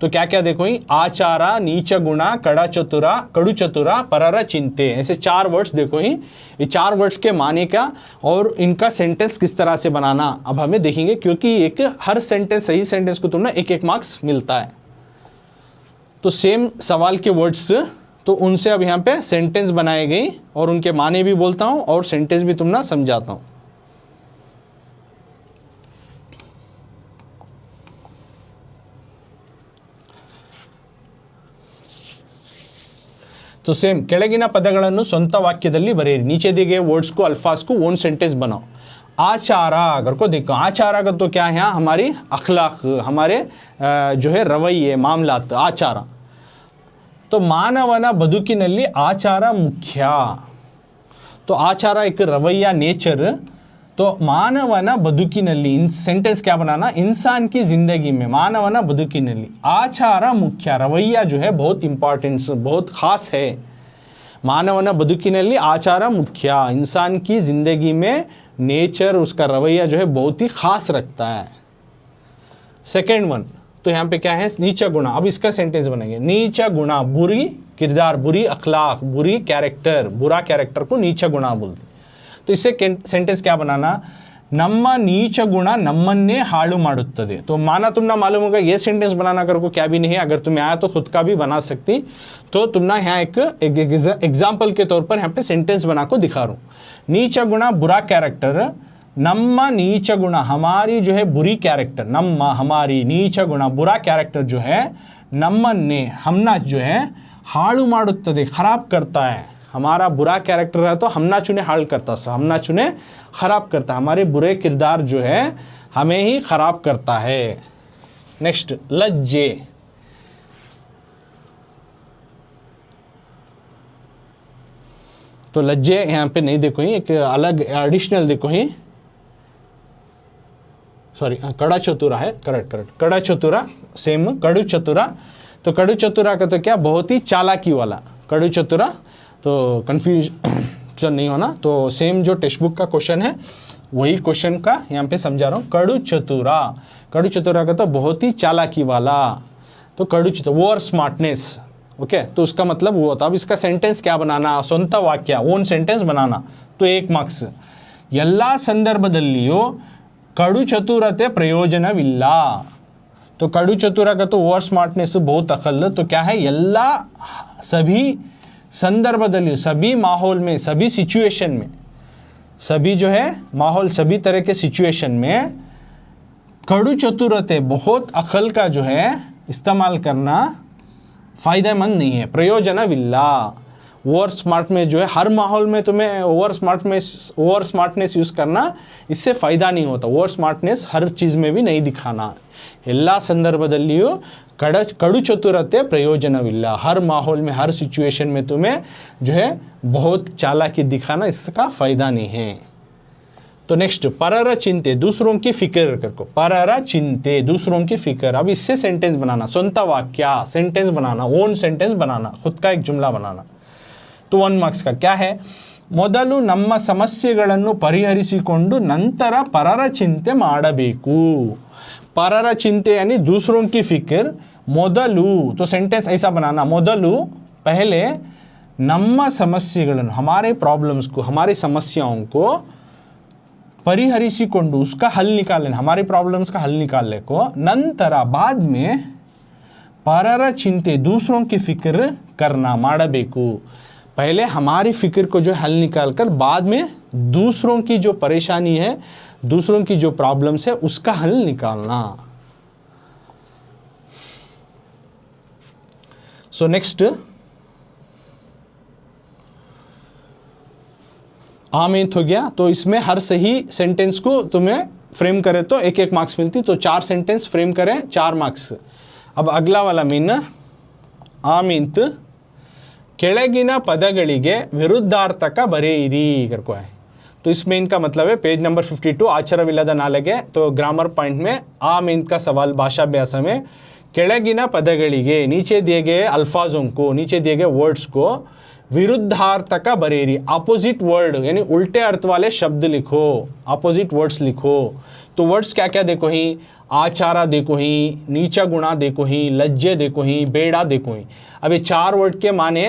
तो क्या क्या देखो ही, आचार, नीच गुण, कड़ा चतुरा, कड़ु चतुरा, परर चिंते, ऐसे 4 वर्ड्स देखो ही. ये 4 वर्ड्स के माने क्या और इनका सेंटेंस किस तरह से बनाना अब हमें देखेंगे, क्योंकि एक हर सेंटेंस, सही सेंटेंस को तुमने 1-1 मार्क्स मिलता है. तो सेम सवाल के वर्ड्स, तो उनसे अब यहाँ पे सेंटेंस बनाए गई और उनके माने भी बोलता हूँ और सेंटेंस भी तुम ना समझाता हूँ. तो सेम ಕೆಳಗಿನ ಪದಗಳನ್ನು ಸ್ವಂತ ವಾಕ್ಯದಲ್ಲಿ ಬರೆಯಿರಿ. नीचे दिए गए वर्ड्स को, अल्फाज को ओन सेंटेंस बनाओ. आचारा अगर को देखो, आचारा का तो क्या है, हमारी अखलाक, हमारे जो है रवैये, मामलात, आचार. तो ಮಾನವನ ಬದುಕಿನಲ್ಲಿ ಆಚಾರ ಮುಖ್ಯ. तो आचार एक रवैया, नेचर. तो मानवನ ಬದುಕಿನಲ್ಲಿ, इन सेंटेंस क्या बनाना, इंसान की ज़िंदगी में मानवನ ಬದುಕಿನಲ್ಲಿ आचार मुख्य, रवैया जो है बहुत इंपॉर्टेंस, बहुत ख़ास है. मानवನ ಬದುಕಿನಲ್ಲಿ आचार मुख्य, इंसान की ज़िंदगी में नेचर, उसका रवैया जो है बहुत ही ख़ास रखता है. सेकेंड वन, तो यहाँ पे क्या है, नीचा गुणा। अब इसका सेंटेंस बनेंगे, नीचा गुणा बुरी किरदार, बुरी अखलाक, बुरी कैरेक्टर, बुरा कैरेक्टर को नीचा गुणा बोलते। तो इससे सेंटेंस क्या बनाना, नम्मा नीच गुण नम्मन्ने हालू माडुत्तदे। तो माना तुमना मालूम होगा ये सेंटेंस बनाना कर को क्या भी नहीं है, अगर तुम्हें आया तो खुद का भी बना सकती। तो तुमना यहाँ एक एग्जाम्पल के तौर पर यहाँ पे सेंटेंस बना को दिखा रहा हूँ। नीच गुण बुरा कैरेक्टर, नम्मा नीच गुण हमारी जो है बुरी कैरेक्टर, नम्मा हमारी, नीच गुण बुरा कैरेक्टर जो है, नम्मन्ने हमना जो है, हालू माडुत्तदे खराब करता है। हमारा बुरा कैरेक्टर है तो हमना चुने हाल करता, हमना चुने खराब करता, हमारे बुरे किरदार जो है हमें ही खराब करता है। नेक्स्ट लज्जे, तो लज्जे यहाँ पे नहीं देखो ही, एक अलग एडिशनल देखो ही, सॉरी कड़ा चतुरा है, करेक्ट कड़ा चतुरा, सेम कड़ू चतुरा। तो कड़ू चतुरा का तो क्या, बहुत ही चालाकी वाला कड़ू चतुरा, तो कन्फ्यूजन नहीं होना। तो सेम जो टेक्स्ट बुक का क्वेश्चन है वही क्वेश्चन का यहाँ पे समझा रहा हूँ। कड़ू चतुरा का तो बहुत ही चालाकी वाला, तो कड़ू चतुरा वो और स्मार्टनेस, ओके। तो उसका मतलब वो होता। अब इसका सेंटेंस क्या बनाना, स्ವಂತ वाक्य ओन सेंटेंस बनाना, तो 1 मार्क्स। ಎಲ್ಲ ಸಂದರ್ಭದಲ್ಲಿಯೂ कड़ू चतुरते प्रयोजनविಲ್ಲ। तो कड़ू चतुरा का तो ओवर स्मार्टनेस बहुत अकल, तो क्या है, ಎಲ್ಲ सभी संदर्भदलियों, सभी माहौल में, सभी सिचुएशन में, सभी जो है माहौल, सभी तरह के सिचुएशन में कड़ू चतुरते बहुत अकल का जो है इस्तेमाल करना फ़ायदेमंद नहीं है। प्रयोजनविಲ್ಲ, ओवर स्मार्ट में जो है हर माहौल में तुम्हें ओवर स्मार्टनेस यूज़ करना, इससे फ़ायदा नहीं होता। ओवर स्मार्टनेस हर चीज़ में भी नहीं दिखाना। ಎಲ್ಲ ಸಂದರ್ಭದಲ್ಲಿಯೂ कड़ू चतुरते प्रयोजनविಲ್ಲ, हर माहौल में, हर सिचुएशन में तुम्हें जो है बहुत चालाकी दिखाना, इसका फ़ायदा नहीं है। तो नेक्स्ट परर चिंते, दूसरों की फिक्र करको, परर चिंते दूसरों की फिक्र। अब इससे सेंटेंस बनाना, स्ವಂತ वाक्य सेंटेंस बनाना, ओन सेंटेंस बनाना, खुद का एक जुमला बनाना। तो 1 मार्क्स का क्या है, ಮೊದಲು ನಮ್ಮ ಸಮಸ್ಯೆಗಳನ್ನು ಪರಿಹರಿಸಿಕೊಂಡು ನಂತರ ಪರರ ಚಿಂತೆ ಮಾಡಬೇಕು। ಪರರ ಚಿಂತೆ यानी दूसरों की फिक्र, ಮೊದಲು, तो सेंटेंस ऐसा बनाना, ಮೊದಲು पहले, ನಮ್ಮ ಸಮಸ್ಯೆಗಳನ್ನು हमारे प्रॉब्लम्स को, हमारी समस्याओं को, ಪರಿಹರಿಸಿಕೊಂಡು उसका हल निकालने, हमारे प्रॉब्लम्स का हल निकालने को, ನಂತರ बाद में ಪರರ ಚಿಂತೆ दूसरों की फिक्र करना ಮಾಡಬೇಕು। पहले हमारी फिक्र को जो हल निकाल कर बाद में दूसरों की जो परेशानी है, दूसरों की जो प्रॉब्लम्स है उसका हल निकालना। सो नेक्स्ट आमित हो गया। तो इसमें हर सही सेंटेंस को तुम्हें फ्रेम करे तो 1-1 मार्क्स मिलती, तो 4 सेंटेंस फ्रेम करें 4 मार्क्स। अब अगला वाला मीन आमित ಕೆಳಗಿನ ಪದಗಳಿಗೆ ವಿರುದ್ಧಾರ್ಥಕ ಬರೆಯಿರಿ करको है। तो इसमें इनका मतलब है पेज नंबर 52 ಆಚಾರವಿಲ್ಲದ ನಾಲೆಗೆ। तो ग्रामर पॉइंट में आम इनका सवाल भाषा अभ्यास में ಕೆಳಗಿನ पदಗಳಿಗೆ, नीचे दिए गए अल्फाजों को, नीचे दिए गए वर्ड्स को विरुद्धार्थक बरेरी, अपोजिट वर्ड यानी उल्टे अर्थ वाले शब्द लिखो, अपोजिट वर्ड्स लिखो। तो वर्ड्स क्या क्या देखो ही, आचारा देखो ही, नीचा गुणा देखो ही, लज्जे देखो ही, बेड़ा देखो ही। अब ये 4 वर्ड के माने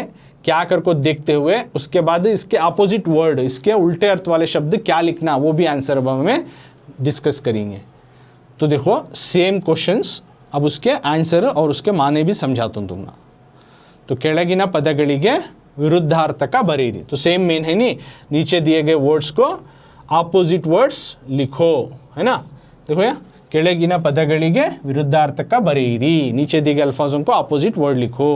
क्या कर को देखते हुए उसके बाद इसके अपोजिट वर्ड, इसके उल्टे अर्थ वाले शब्द क्या लिखना, वो भी आंसर में डिस्कस करेंगे। तो देखो सेम क्वेश्चंस, अब उसके आंसर और उसके माने भी समझाता हूँ तुमने। तो ಕೆಳಗಿನ ಪದಗಳಿಗೆ विरुद्धार्थक बरेरी, तो सेम मेन है नहीं, नीचे दिए गए वर्ड्स को अपोजिट वर्ड्स लिखो, है ना। देखो या ಕೆಳಗಿನ ಪದಗಳಿಗೆ विरुद्धार्थक बरेरी, नीचे दिए गए अल्फाजों को अपोजिट वर्ड लिखो।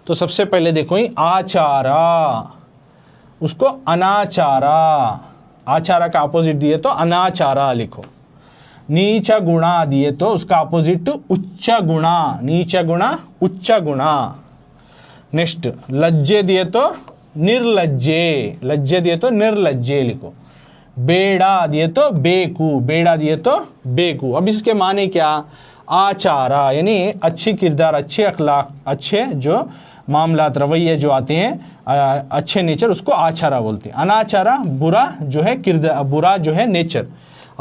तो सबसे पहले देखो ही आचारा, उसको अनाचारा, आचारा का अपोजिट दिए तो अनाचारा लिखो। नीच गुणा दिए तो उसका अपोजिट उच्च गुणा, नीच गुणा उच्च गुणा। नेक्स्ट लज्जे दिए तो निर्लज्जे, लज्जे दिए तो निर्लज्जे लिखो। बेड़ा दिए तो बेकू, बेड़ा दिए तो बेकू। अब इसके माने क्या, आचारा यानी अच्छी किरदार, अच्छे अखलाक, अच्छे जो मामलात, रवैये जो आते हैं, अच्छे नेचर, उसको आचारा बोलते हैं। अनाचारा बुरा जो है किरदार, बुरा जो है नेचर।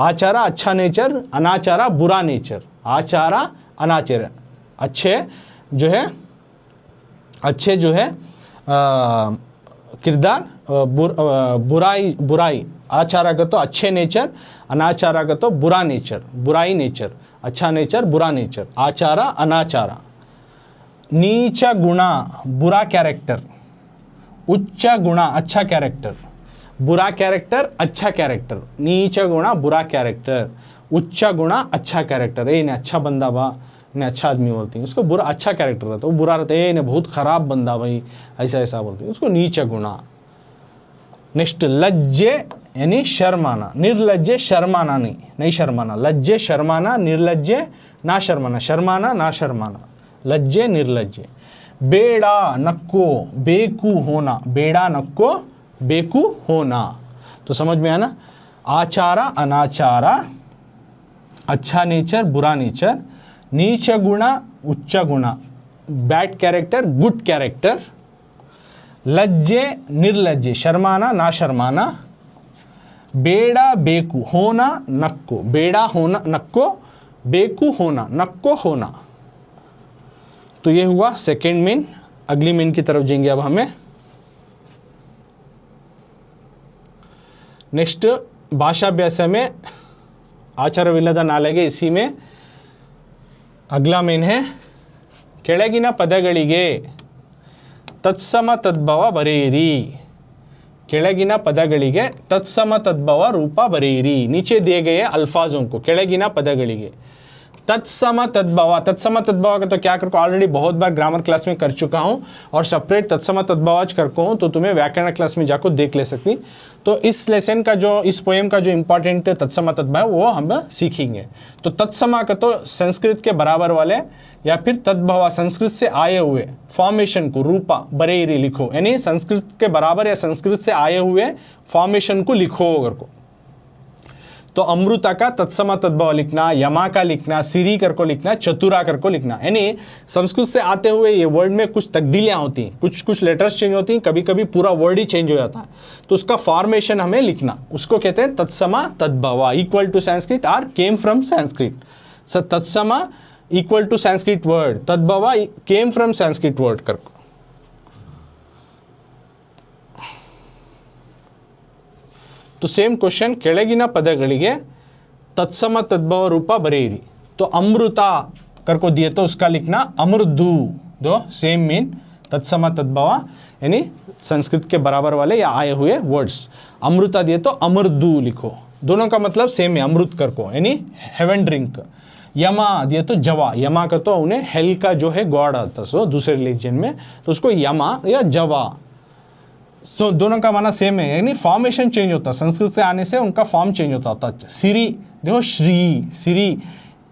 आचारा अच्छा नेचर, अनाचारा बुरा नेचर। आचारा अनाचार, अच्छे जो है किरदार, बुराई आचारागतो अच्छे नेचर, अनाचारागतो बुरा नेचर, बुराई नेचर, अच्छा नेचर बुरा नेचर, आचारा अनाचारा। नीच गुणा बुरा कैरेक्टर, उच्च गुणा अच्छा कैरेक्टर, बुरा कैरेक्टर अच्छा कैरेक्टर, नीच गुणा बुरा कैरेक्टर, उच्च गुणा अच्छा कैरेक्टर, ये इन्हें अच्छा बंदा बा, इन्हें अच्छा आदमी बोलते हैं, उसको बुरा अच्छा कैरेक्टर रहता है, वो बुरा रहता है, इन्हें बहुत ख़राब बंदा भाई, ऐसा ऐसा बोलते हैं, उसको नीच गुणा। नेक्स्ट लज्जे यानी शर्माना, निर्लज्जे शर्माना नहीं शर्माना, लज्जे शर्माना, निर्लज्जे ना शर्माना, शर्माना ना शर्माना, लज्जे निर्लज्जे। बेड़ा नक्को बेकू होना, बेड़ा नक्को बेकू होना, तो समझ में आना। आचारा अनाचारा, अच्छा नेचर बुरा नेचर, नीच गुणा उच्च गुणा, बैड कैरेक्टर गुड कैरेक्टर, लज्जे निर्लज्जे शर्माना ना शर्माना, बेड़ा बेकू होना नक्को, बेड़ा होना नक्को, बेकू होना नक्को होना। तो ये हुआ सेकेंड मेन। अगली मेन की तरफ जाएंगे अब हमें। नेक्स्ट भाषाभ्यास में ಆಚಾರವಿಲ್ಲದ ನಾಲೆಗೆ, इसी में अगला मेन है ಕೆಳಗಿನ ಪದಗಳಿಗೆ ತತ್ಸಮ ತದ್ಭವ ಬರೆಯಿರಿ, ಕೆಳಗಿನ ಪದಗಳಿಗೆ तत्सम तद्भव रूप बरेरी। नीचे दिए गए अल्फाजों को ಕೆಳಗಿನ पदಗಳಿಗೆ तत्सम तद्भव, तत्सम तद्भव का तो क्या कर ऑलरेडी बहुत बार ग्रामर क्लास में कर चुका हूँ और सेपरेट तत्सम तद्भव करको हूँ, तो तुम्हें व्याकरण क्लास में जाकर देख ले सकती। तो इस लेसन का जो, इस पोएम का जो इंपॉर्टेंट तत्सम तद्भव वो हम सीखेंगे। तो तत्सम का तो संस्कृत के बराबर वाले या फिर तद्भव संस्कृत से आए हुए फॉर्मेशन को रूपा बरेरी लिखो, यानी संस्कृत के बराबर या संस्कृत से आए हुए फॉर्मेशन को लिखो। अगर को तो अमृता का तत्सम तद्भव लिखना, यमा का लिखना, सिरी कर को लिखना, चतुरा कर को लिखना, यानी संस्कृत से आते हुए ये वर्ड में कुछ तब्दीलियाँ होती हैं, कुछ लेटर्स चेंज होती हैं, कभी कभी पूरा वर्ड ही चेंज हो जाता है, तो उसका फॉर्मेशन हमें लिखना, उसको कहते हैं तत्सम तद्भव। Equal to Sanskrit are came from Sanskrit, तत्सम इक्वल टू संस्कृत वर्ड, तद्भव केम फ्रॉम संस्कृत वर्ड कर। तो सेम क्वेश्चन, ಕೆಳಗಿನ पदಗಳಿಗೆ तत्सम तद्भव रूप बरेरी। तो अमृता कर को दिए तो उसका लिखना अमृदू, दो सेम मीन तत्सम तद्भव यानी संस्कृत के बराबर वाले या आए हुए वर्ड्स। अमृता दिए तो अमृदू लिखो, दोनों का मतलब सेम है, अमृत कर को यानी हेवन ड्रिंक। यमा दिए तो जवा, यमा का तो उन्हें हेल का जो है गॉड आता सो दूसरे रिलीजन में, तो उसको यमा या जवा। तो दोनों का माना सेम है, यानी फॉर्मेशन चेंज होता है, संस्कृत से आने से उनका फॉर्म चेंज होता है। सिरी देखो श्री, सिरी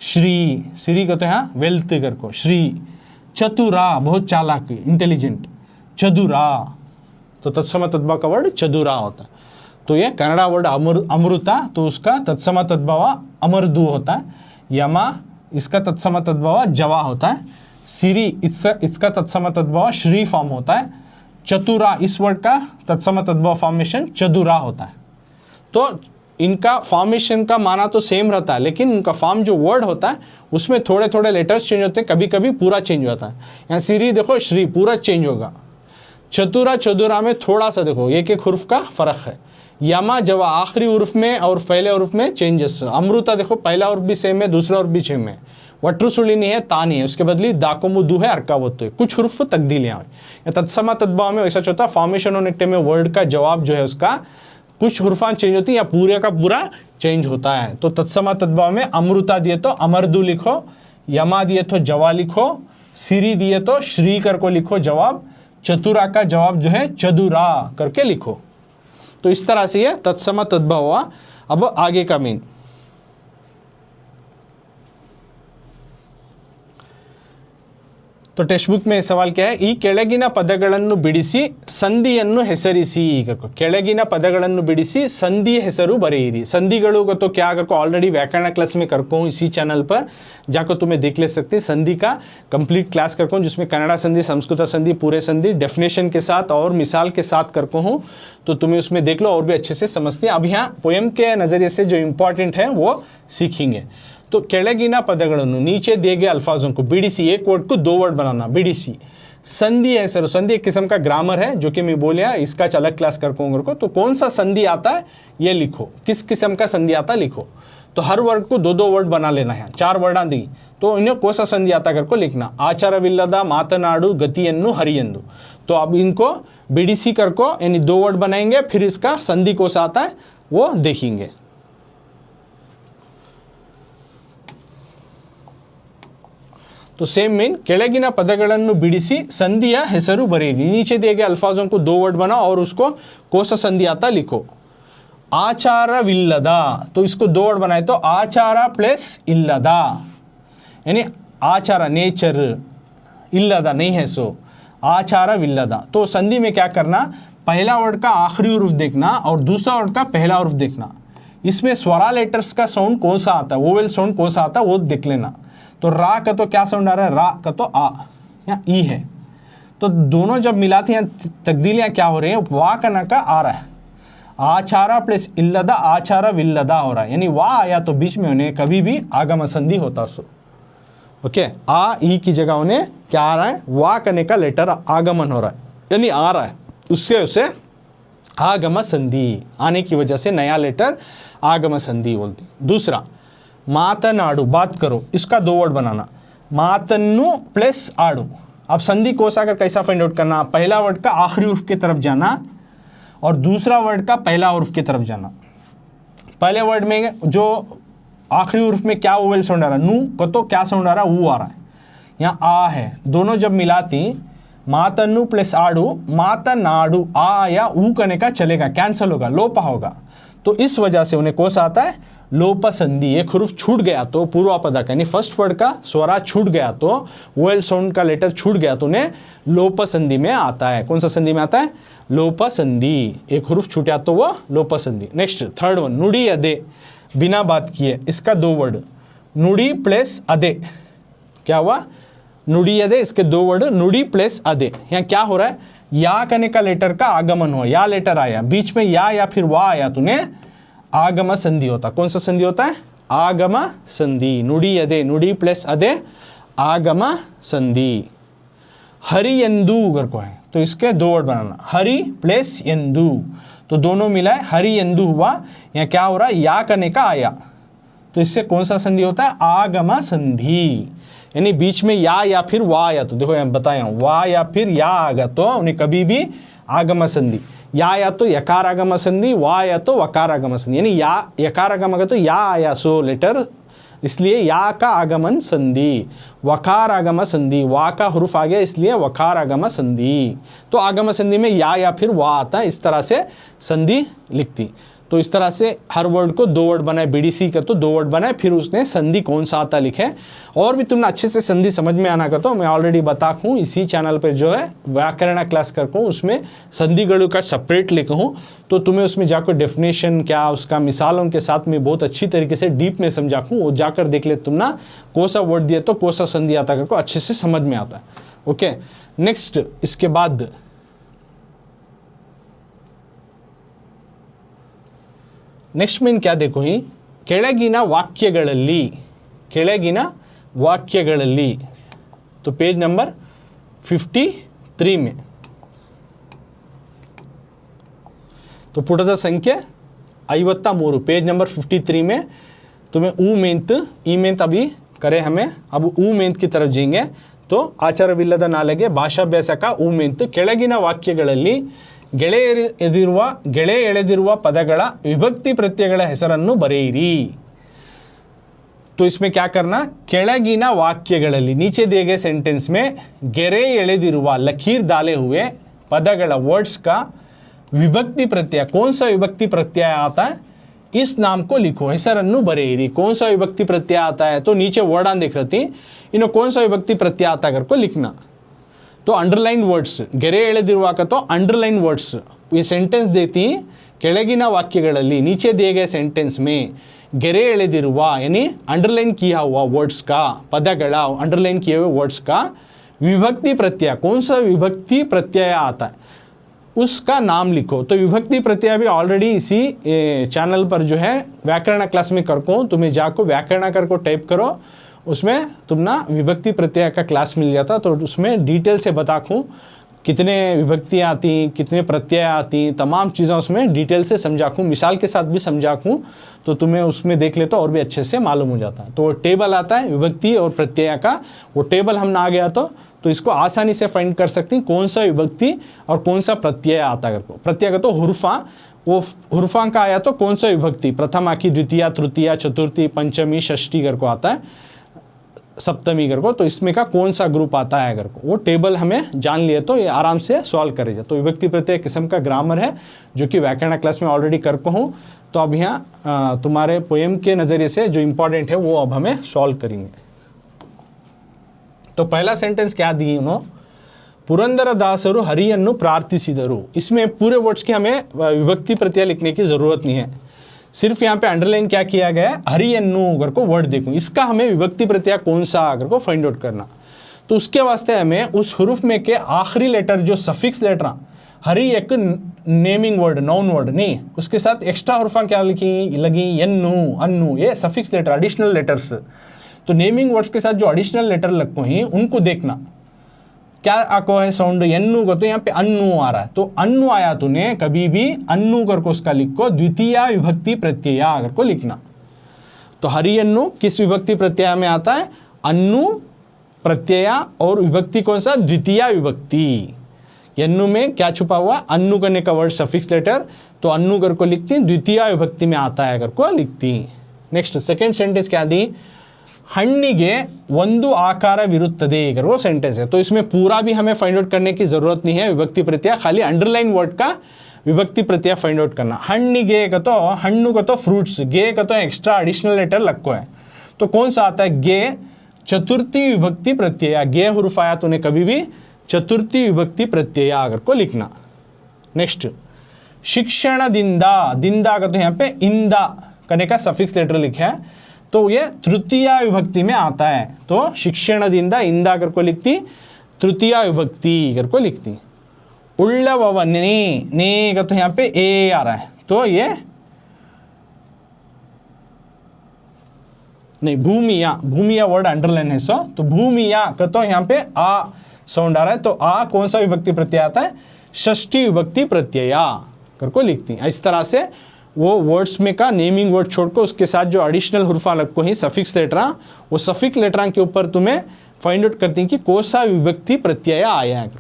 श्री, सिरी कहते हैं वेल्थ कर को श्री। चतुरा बहुत चालाक इंटेलिजेंट, चदुरा तो तत्सम तद्भव का वर्ड चदुरा होता है। तो ये कन्नड़ा वर्ड अमृता, तो उसका तत्सम तद्भव अमरदू होता है। यमा इसका तत्सम तद्भव जवा होता है। सिरी इसका तत्सम तद्भव श्री फॉर्म होता है। चतुरा इस वर्ड का तत्सम तद्भव फॉर्मेशन चदुरा होता है। तो इनका फॉर्मेशन का माना तो सेम रहता है, लेकिन उनका फॉर्म जो वर्ड होता है उसमें थोड़े थोड़े लेटर्स चेंज होते हैं, कभी कभी पूरा चेंज होता है। यहाँ सिरी देखो श्री पूरा चेंज होगा, चतुरा चदुरा में थोड़ा सा देखो एक एक हुर्फ का फ़र्क है। यमा जवा आखिरी उर्फ में और पहले उर्फ में चेंजेस। अमृता देखो पहला उर्फ भी सेम है, दूसरा उर्फ भी सेम है। वट्रु सुली नहीं है, ता नहीं है, उसके बदली दाकोमुदू है, अर्कावत्तु है, कुछ हुर्फ तब्दीलियाँ हुई। तत्सम तद्भव में वैसा होता है, फॉर्मेशन होने टाइम में वर्ड का जवाब जो है उसका कुछ हुर्फान चेंज होती है या पूरे का पूरा चेंज होता है। तो तत्सम तद्भव में अमृता दिए तो अमरदू लिखो, यमा दिए तो जवा लिखो, सिरी दिए तो श्री कर को लिखो जवाब, चतुरा का जवाब जो है चदुरा करके लिखो। तो इस तरह से ये तत्सम तद्भव हुआ। अब आगे का मीन, तो टेक्स्ट बुक में सवाल क्या है, ಈ ಕೆಳಗಿನ ಪದಗಳನ್ನು ಬಿಡಿಸಿ ಸಂಧಿಯನ್ನು ಹೆಸರಿಸಿ करको, ಕೆಳಗಿನ ಪದಗಳನ್ನು ಬಿಡಿಸಿ संधि ಹೆಸರು बरेरी। संधिಗಳು को तो क्या करको ऑलरेडी व्याकरण क्लास में करको हूँ इसी चैनल पर, जाकर तुम्हें देख ले सकते। संधि का कंप्लीट क्लास करको हूँ जिसमें कन्नड़ा संधि, संस्कृत संधि, पूरे संधि डेफिनेशन के साथ और मिसाल के साथ करको हूँ, तो तुम्हें उसमें देख लो और भी अच्छे से समझते हैं। अब यहाँ पोएम के नज़रिए से जो इम्पॉर्टेंट है वो सीखेंगे। तो ಕೆಳಗಿನ ಪದಗಳನ್ನು नीचे दिए गए अल्फाजों को बीडीसी, एक वर्ड को दो वर्ड बनाना, बीडीसी। संधि है सर, संधि एक किस्म का ग्रामर है जो कि मैं बोलिया, इसका अलग क्लास कर को। तो कौन सा संधि आता है ये लिखो, किस किस्म का संधि आता है लिखो। तो हर वर्ड को दो दो वर्ड बना लेना है, 4 वर्ड दी तो इन्हें कौन सा संधि आता कर को लिखना। आचारविಲ್ಲದ ಮಾತನಾಡು ಗತಿಯನ್ನು ಹರಿಯೆಂದು, तो अब इनको बीडीसी कर को यानी 2 वर्ड बनाएंगे, फिर इसका संधि कौन सा आता है वो देखेंगे। तो सेम मीन ಕೆಳಗಿನ ಪದಗಳನ್ನು ಬಿಡಿಸಿ ಸಂಧಿಯ ಹೆಸರು ಬರೆಯಿರಿ। नीचे दिए गए अल्फाजों को 2 वर्ड बनाओ और उसको कौन सा संधि आता लिखो। आचारविಲ್ಲದ, तो इसको 2 वर्ड बनाए तो आचार प्लस इಲ್ಲದ, यानी आचार नेचर, इಲ್ಲದ नहीं है सो आचारविಲ್ಲದ। तो संधि में क्या करना, पहला वर्ड का आखिरी उर्फ देखना और दूसरा वर्ड का पहला उर्फ देखना। इसमें स्वरा लेटर्स का साउंड कौन सा आता है, वोवेल साउंड कौन सा आता है वो देख लेना। तो रा का तो क्या साउंड आ रहा है, रा का तो आ या ई है। तो दोनों जब मिलाते हैं तब्दीलियाँ क्या हो रही हैं, वा का ना का आ रहा है, आचारा प्लस इಲ್ಲದ आचारविಲ್ಲದ हो रहा है, यानी वा आया तो बीच में उन्हें कभी भी आगम संधि होता सो। ओके, आ ई की जगह उन्हें क्या आ रहा है, वा करने का लेटर आगमन हो रहा है, यानी आ रहा है, उससे उसे आगम संधि आने की वजह से नया लेटर आगम संधि बोलती। दूसरा मातनाडु, बात करो, इसका 2 वर्ड बनाना, मातन्नु प्लस आडु। अब संधि कोष आकर कैसा फाइंड आउट करना, पहला वर्ड का आखिरी उर्फ की तरफ जाना और दूसरा वर्ड का पहला उर्फ की तरफ जाना। पहले वर्ड में जो आखिरी उर्फ में क्या वोवेल साउंड आ रहा है, नू को तो क्या साउंड आ रहा है, वो आ रहा है, यहाँ आ है, दोनों जब मिलाती मातन्नु प्लस आडू, मातनाडु, आ या ऊ करने का चलेगा, कैंसल होगा, लोपा होगा। तो इस वजह से उन्हें कौन सा आता है, लोप संधि। एक ह्रुफ छूट गया तो पूर्वापद का यानी फर्स्ट वर्ड का स्वरा छूट गया तो वोवेल साउंड का लेटर छूट गया तो उन्हें लोप संधि में आता है। कौन सा संधि में आता है, लोप संधि। एक ह्रुफ छूटा तो वो लोप संधि। नेक्स्ट थर्ड वन, नुड़ी अदे, बिना बात किए, इसका 2 वर्ड, नुड़ी प्लस अदे, क्या हुआ, नुड़ी अदे, इसके 2 वर्ड, नुड़ी प्लस अदे। यहाँ क्या हो रहा है, या करने का लेटर का आगमन हुआ, या लेटर आया, बीच में या फिर वा आया तो उन्हें आगम संधि होता। कौन सा संधि होता है, आगम संधि। नुड़ी अदे, नुड़ी प्लस अदे, आगम संधि। हरि यंदू अगर को है तो इसके 2 वर्ड बनाना, हरि प्लस यंदू, तो दोनों मिला है हरि यंदू हुआ। यहाँ क्या हो रहा है, या करने का आया तो इससे कौन सा संधि होता है, आगम संधि। यानी बीच में या फिर वा आया तो देखो यहाँ बताया हूँ, वा या फिर या आ गया तो उन्हें कभी भी आगम संधि। या तो यकार आगम संधि, वा या तो वकार आगम संधि, यानी या यकार आगम अगर तो या आया सो लेटर, इसलिए या का आगमन संधि। वकार आगम संधि, वा का ह्रुफ आ गया इसलिए वकार आगम संधि। तो आगम संधि में या फिर वा आता है, इस तरह से संधि लिखती। तो इस तरह से हर वर्ड को 2 वर्ड बनाए, बीडीसी का तो 2 वर्ड बनाए, फिर उसने संधि कौन सा आता लिखे। और भी तुमने अच्छे से संधि समझ में आना का तो मैं ऑलरेडी बता हूँ, इसी चैनल पर जो है व्याकरण क्लास कर हूँ, उसमें संधिगणों का सेपरेट लिखा हूँ। तो तुम्हें उसमें जाकर डेफिनेशन क्या उसका मिसालों के साथ में बहुत अच्छी तरीके से डीप में समझा हूँ, वो जाकर देख ले तुम ना, कौन सा वर्ड दिया तो कौन सा संधि आता करके अच्छे से समझ में आता है। ओके, नेक्स्ट इसके बाद नेक्स्ट में क्या देखो ही, ಕೆಳಗಿನ ವಾಕ್ಯಗಳಲ್ಲಿ, ಕೆಳಗಿನ ವಾಕ್ಯಗಳಲ್ಲಿ, तो पेज नंबर 53 में, तो ಪುಟದ ಸಂಖ್ಯೆ 53, पेज नंबर 53 में तुम्हें ऊ मेंत ई मेंत अभी करे हमें, अब ऊ मेंत की तरफ जाएंगे। तो ಆಚಾರವಿಲ್ಲದ ನಾಲೆಗೆ ಭಾಷಾಭ್ಯಾಸಕ ऊ मेंत, ಕೆಳಗಿನ ವಾಕ್ಯಗಳಲ್ಲಿ ಗೆಳೆ ಎಳೆದಿರುವ ಪದಗಳ ವಿಭಕ್ತಿ ಪ್ರತ್ಯಯಗಳ ಹೆಸರನ್ನು ಬರೆಯಿರಿ। तो इसमें क्या करना, ಕೆಳಗಿನ ವಾಕ್ಯಗಳಲ್ಲಿ नीचे दिए गए सेंटेंस में ಗೆರೆ ಎಳೆದಿರುವ लकीर डाले हुए पदಗಳ वर्ड्स का विभक्ति प्रत्यय, कौन सा विभक्ति प्रत्यय आता है इस नाम को लिखो। ಹೆಸರನ್ನು ಬರೆಯಿರಿ, कौन सा विभक्ति प्रत्यय आता है तो नीचे वर्ड आन देख रही, इन्हें कौन सा विभक्ति प्रत्यय आता है को लिखना। तो अंडरलाइन वर्ड्स, ಗೆರೆ ಎಳೆದಿರುವಾಗ तो अंडरलाइन वर्ड्स ये सेंटेंस देती, ಕೆಳಗಿನ ವಾಕ್ಯಗಳಲ್ಲಿ नीचे दिए गए सेंटेंस में ಗೆರೆ ಎಳೆದಿರುವ यानी अंडरलाइन किया हुआ वर्ड्स का, पदಗಳ अंडरलाइन किए हुए वर्ड्स का विभक्ति प्रत्यय, कौन सा विभक्ति प्रत्यय आता है उसका नाम लिखो। तो विभक्ति प्रत्यय भी ऑलरेडी इसी चैनल पर जो है व्याकरण क्लास में करको, तुम्हें जाको व्याकरण कर को टाइप करो, उसमें तुम ना विभक्ति प्रत्यय का क्लास मिल जाता। तो उसमें डिटेल से बताऊँ कितने विभक्तियाँ आती, कितने प्रत्यय आती, तमाम चीज़ें उसमें डिटेल से समझाऊँ, मिसाल के साथ भी समझाऊँ, तो तुम्हें उसमें देख ले तो और भी अच्छे से मालूम हो जाता। तो वो टेबल आता है विभक्ति और प्रत्यय का, वो टेबल हम ना आ गया तो इसको आसानी से फाइंड कर सकते हैं कौन सा विभक्ति और कौन सा प्रत्यय आता है। प्रत्यय का तो हुर्फा, वो हुर्फा का आया तो कौन सा विभक्ति, प्रथमा की, द्वितीया, तृतीया, चतुर्थी, पंचमी, षष्ठी कर को आता है, सप्तमी कर को, तो इसमें का कौन सा ग्रुप आता है अगर को, वो टेबल हमें जान लिए तो ये आराम से सॉल्व करेगा। तो विभक्ति प्रत्यय किस्म का ग्रामर है जो कि व्याकरण क्लास में ऑलरेडी कर को हूँ। तो अब यहाँ तुम्हारे पोएम के नज़रिए से जो इम्पोर्टेंट है वो अब हमें सॉल्व करेंगे। तो पहला सेंटेंस क्या दी उन्होंने, पुरंदरदासरु हरियन्नु प्रार्थिसिदरु। इसमें पूरे वर्ड्स की हमें विभक्ति प्रत्यय लिखने की ज़रूरत नहीं है, सिर्फ यहाँ पे अंडरलाइन क्या किया गया है, हरियन्नु अगर को वर्ड देखूँ, इसका हमें विभक्ति प्रत्यय कौन सा अगर को फाइंड आउट करना। तो उसके वास्ते हमें उस हुरूफ में के आखिरी लेटर जो सफिक्स लेटर, हरी एक नेमिंग वर्ड, नाउन वर्ड नहीं, उसके साथ एक्स्ट्रा हुरूफा क्या लगी, यन्नु, अन्नु, ये सफिक्स लेटर, एडिशनल लेटर्स। तो नेमिंग वर्ड्स के साथ जो एडिशनल लेटर लगते हैं उनको देखना क्या आको है साउंड, यन्नु को, तो यहाँ पे अन्नु आ रहा है, तो अन्नु आया तूने कभी भी अन्नु कर को उसका लिखो, द्वितीय विभक्ति प्रत्यय अगर को लिखना। तो हरियन्नु किस विभक्ति प्रत्यय में आता है, अन्नु प्रत्यय, और विभक्ति कौन सा, द्वितीय विभक्ति। यन्नु में क्या छुपा हुआ, अन्नु करने का वर्ड सफिक्स लेटर, तो अन्नु कर को लिखती, द्वितीय विभक्ति में आता है अगर को लिखती। नेक्स्ट सेकेंड सेंटेंस क्या दी, हण्ಣಿಗೆ ಒಂದು आकारविरुತ್ತದೆ अगर वो सेंटेंस है। तो इसमें पूरा भी हमें फाइंड आउट करने की ज़रूरत नहीं है विभक्ति प्रत्यय, खाली अंडरलाइन वर्ड का विभक्ति प्रत्यय फाइंड आउट करना। हण्ಣಿಗೆ का तो हण्णु का तो फ्रूट्स, गे का तो एक्स्ट्रा एडिशनल लेटर लगको है, तो कौन सा आता है, गे चतुर्थी विभक्ति प्रत्यय, गे हुरूफ आया तूने कभी भी चतुर्थी विभक्ति प्रत्यय अगर को लिखना। नेक्स्ट शिक्षणದಿಂದ, दिंदा का तो यहाँ पे इंदा करने का सफिक्स लेटर लिखा है, तो ये तृतीय विभक्ति में आता है। तो शिक्षणದಿಂದ इंदा कर को लिखती, तृतीय विभक्ति कर को लिखती। उल्लववने, ने का तो यहाँ पे ए आ रहा है, तो ये नहीं, भूमिया, भूमिया वर्ड अंडरलाइन है सो, तो भूमिया का तो यहाँ पे आ साउंड आ रहा है, तो आ कौन सा विभक्ति प्रत्यय आता है, षष्ठी विभक्ति प्रत्यय कर को लिखती। इस तरह से वो वर्ड्स में का नेमिंग वर्ड छोड़कर उसके साथ जो एडिशनल हुर्फा लगको ही सफिक्स लेटरा, वो सफिक्स लेटरा के ऊपर तुम्हें फाइंड आउट करती हैं कि कौन सा विभक्ति प्रत्यय आया है।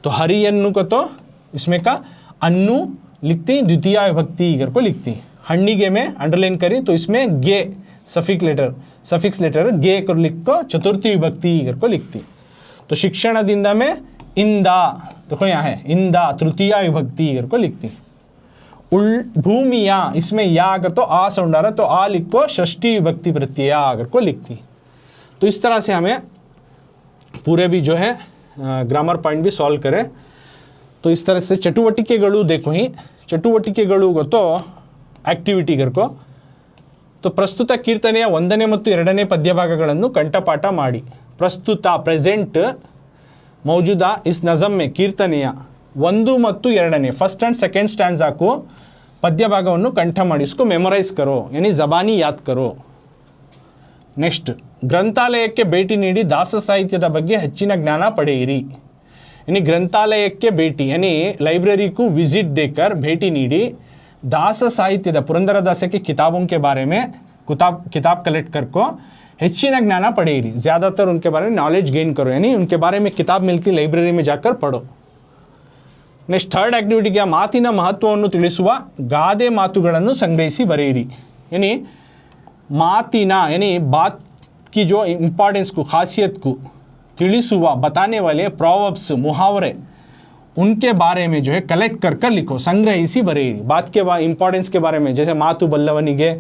तो हरियन्नु को तो इसमें का अन्नु लिखती, द्वितीय विभक्ति कर को लिखती। हण्ಣಿಗೆ में अंडरलाइन करी तो इसमें गे सफिक्स लेटर गे कर लिख को चतुर्थी विभक्ति कर को लिखती। तो शिक्षणದಿಂದ में इंदा, देखो यहाँ है इंदा तृतीय विभक्ति कर को लिखती। भूमिया, इसमें या अगर तो आ साउंड आ रहा है, तो आ लिख को षष्ठी विभक्ति प्रत्यय अगर को लिखती। तो इस तरह से हमें पूरे भी जो है ग्रामर पॉइंट भी सॉल्व करें। तो इस तरह से ಚಟುವಟಿಕೆಗಳು देखो ही, ಚಟುವಟಿಕೆಗಳು ಗೊತ್ತೋ ಆಕ್ಟಿವಿಟಿ ಗರ್ಕೋ। तो ಪ್ರಸ್ತುತ ಕೀರ್ತನೆಯ 1ನೇ ಮತ್ತು 2ನೇ ಪದ್ಯಭಾಗಗಳನ್ನು ಕಂಠಪಾಠ ಮಾಡಿ। ಪ್ರಸ್ತುತ ಪ್ರೆಸೆಂಟ್ मौजूदा इस नज़म में कीर्तನೆಯ 1 ಮತ್ತು 2ನೇ फर्स्ट एंड सेकेंड स्टैंजा को पद्य भागವನ್ನು ಕಂಠ ಮಾಡಿ, इसको मेमोराइज करो, यानी ज़बानी याद करो। नेक्स्ट ग्रंथालयಕ್ಕೆ ಭೇಟಿ ನೀಡಿ ದಾಸ ಸಾಹಿತ್ಯದ ಬಗ್ಗೆ ಹೆಚ್ಚಿನ ಜ್ಞಾನ पಡೆಯಿರಿ, यानी ग्रंथालयಕ್ಕೆ ಭೇಟಿ यानी लाइब्रेरी को विजिट देकर भेटी नीडी दास साहित्य पुरंदरदास की किताबों के बारे में किताब कलेक्ट कर को ಹೆಚ್ಚಿನ ಜ್ಞಾನ पಡೆಯಿರಿ, ज़्यादातर उनके बारे में नॉलेज गेन करो, यानी उनके बारे में किताब मिलती लाइब्रेरी में जाकर पढ़ो। नेक्स्ट थर्ड एक्टिविटी क्या, ಮಾತಿನ ಮಹತ್ವವನ್ನು ತಿಳಿಸುವ ಗಾದೆ ಮಾತುಗಳನ್ನು ಸಂಗ್ರಹಿಸಿ ಬರೆಯಿರಿ, यानी मातिना यानी बात की जो इम्पॉर्टेंस को, खासियत को ತಿಳಿಸುವ बताने वाले प्रोवर्ब्स, मुहावरे, उनके बारे में जो है कलेक्ट कर कर लिखो, संग्रहिಸಿ बरेरी। बात के इंपॉर्टेंस के बारे में, जैसे मातु बल्लवनिगे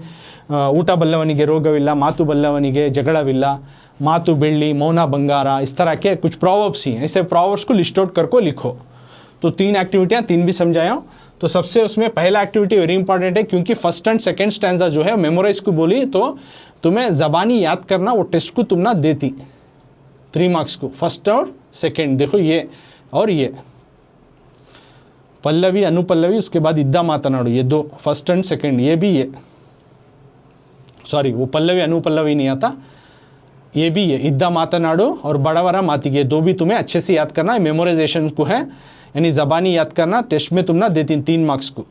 ಊಟ बल्लवनिगे रोगविಲ್ಲ, मातु बल्लवनिगे जगड़विಲ್ಲ, मातु बेಳ್ಳಿ मौन बंगारा, इस तरह के कुछ प्रोवर्ब्स ही हैं, ऐसे प्रोवर्ब्स को लिस्ट आउट करको लिखो। तो 3 एक्टिविटियाँ, 3 भी समझाया हूँ। तो सबसे उसमें पहला एक्टिविटी वेरी इंपॉर्टेंट है, क्योंकि फर्स्ट एंड सेकेंड स्टैंजा जो है मेमोराइज को बोली, तो तुम्हें ज़बानी याद करना, वो टेस्ट को तुम ना देती 3 मार्क्स को, फर्स्ट और सेकेंड, देखो ये और ये। पल्लवी अनुपल्लवी, उसके बाद इद्दा मातनाडु, ये दो फर्स्ट एंड सेकंड, ये भी ये सॉरी वो पल्लवी अनुपल्लवी नहीं आता, ये भी ये इद्दा मातनाडु और बड़ावरा मातिगे, दो भी तुम्हें अच्छे से याद करना है, मेमोराइजेशन को है, यानी ज़बानी याद करना, टेस्ट में तुम ना देती 3 मार्क्स को।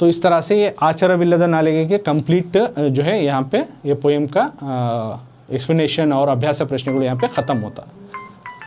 तो इस तरह से ये आचारविಲ್ಲದ नालिगे के कंप्लीट जो है यहाँ पे ये पोएम का एक्सप्लेनेशन और अभ्यास प्रश्नಗಳು यहाँ पे ख़त्म होता।